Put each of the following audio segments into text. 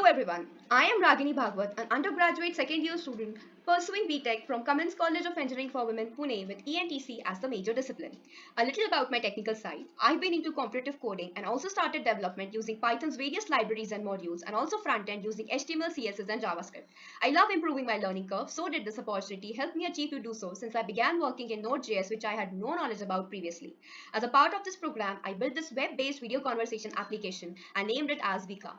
everyone, I am Ragini Bhagwat, an undergraduate second year student pursuing BTech from Cummins College of Engineering for Women, Pune, with ENTC as the major discipline. A little about my technical side. I've been into competitive coding and also started development using Python's various libraries and modules, and also front end using HTML, CSS, and JavaScript. I love improving my learning curve, so did this opportunity help me achieve to do so since I began working in Node.js, which I had no knowledge about previously. As a part of this program, I built this web based video conversation application and named it as Vika.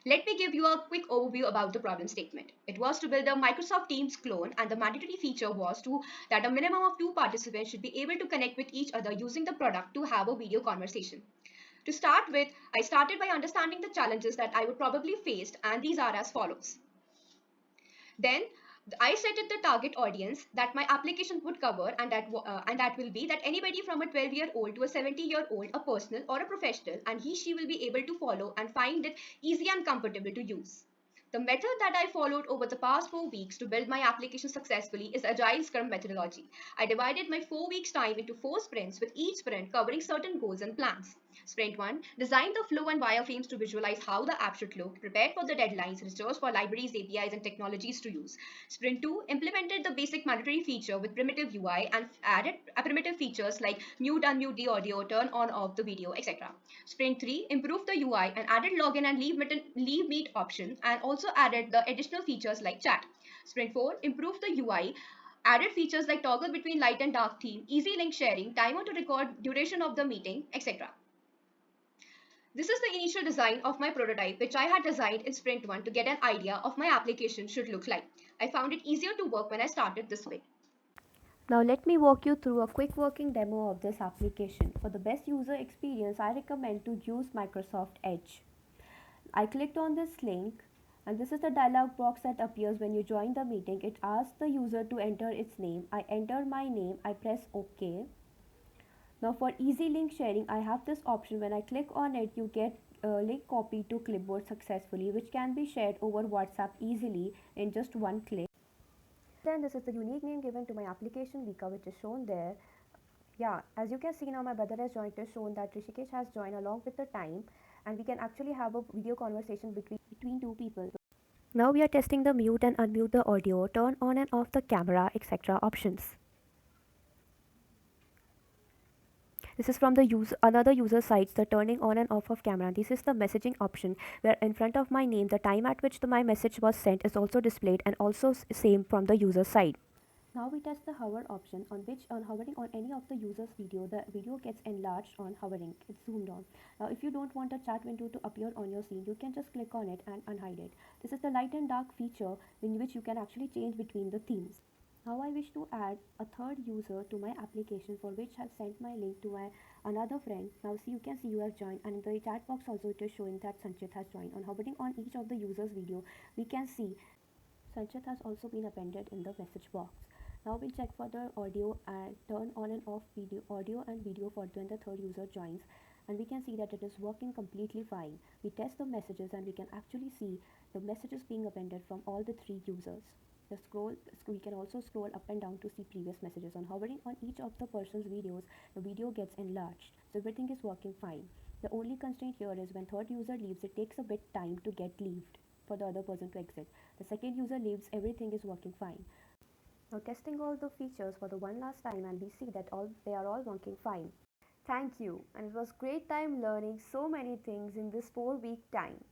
Let me give you a quick overview about the problem statement. It was to build a Microsoft Teams clone, and the mandatory feature was that a minimum of two participants should be able to connect with each other using the product to have a video conversation. To start with, I started by understanding the challenges that I would probably face, and these are as follows. Then I set it the target audience that my application would cover, and that will be that anybody from a 12-year-old to a 70-year-old, a personal or a professional, and she will be able to follow and find it easy and comfortable to use. The method that I followed over the past 4 weeks to build my application successfully is Agile Scrum methodology. I divided my 4 weeks time into 4 sprints, with each sprint covering certain goals and plans. Sprint 1 designed the flow and wireframes to visualize how the app should look, prepared for the deadlines, researched for libraries, APIs, and technologies to use. Sprint 2 implemented the basic mandatory feature with primitive UI and added primitive features like mute, unmute the audio, turn on off the video, etc. Sprint 3 improved the UI and added login and leave meet option, and also added the additional features like chat. Sprint 4 improved the UI, added features like toggle between light and dark theme, easy link sharing, timer to record duration of the meeting, etc. This is the initial design of my prototype, which I had designed in Sprint 1 to get an idea of my application should look like. I found it easier to work when I started this way. Now let me walk you through a quick working demo of this application. For the best user experience, I recommend to use Microsoft Edge. I clicked on this link, and this is the dialog box that appears when you join the meeting. It asks the user to enter its name. I enter my name, I press OK. Now for easy link sharing, I have this option. When I click on it, you get a link copied to clipboard successfully, which can be shared over WhatsApp easily in just one click. Then this is the unique name given to my application Vika, which is shown there. Yeah, as you can see now, my brother has joined. It is shown that Rishikesh has joined along with the time, and we can actually have a video conversation between two people. Now we are testing the mute and unmute the audio, turn on and off the camera, etc. options. This is from the another user sites, the turning on and off of camera. This is the messaging option, where in front of my name, the time at which my message was sent is also displayed, and also same from the user side. Now we test the hover option, on which on hovering on any of the user's video, the video gets enlarged on hovering. It's zoomed on. Now if you don't want a chat window to appear on your scene, you can just click on it and unhide it. This is the light and dark feature, in which you can actually change between the themes. Now I wish to add a third user to my application, for which I have sent my link to my another friend. Now see, you can see you have joined, and in the chat box also it is showing that Sanchit has joined. On hovering on each of the user's video, we can see Sanchit has also been appended in the message box. Now we'll check for the audio and turn on and off audio and video for when the third user joins, and we can see that it is working completely fine. We test the messages, and we can actually see the messages being appended from all the three users. We can also scroll up and down to see previous messages. On hovering on each of the person's videos, the video gets enlarged, so everything is working fine. The only constraint here is when third user leaves, it takes a bit time to get leaved for the other person to exit. The second user leaves, everything is working fine. Now testing all the features for the one last time, and we see that they are all working fine. Thank you, and it was great time learning so many things in this 4 week time.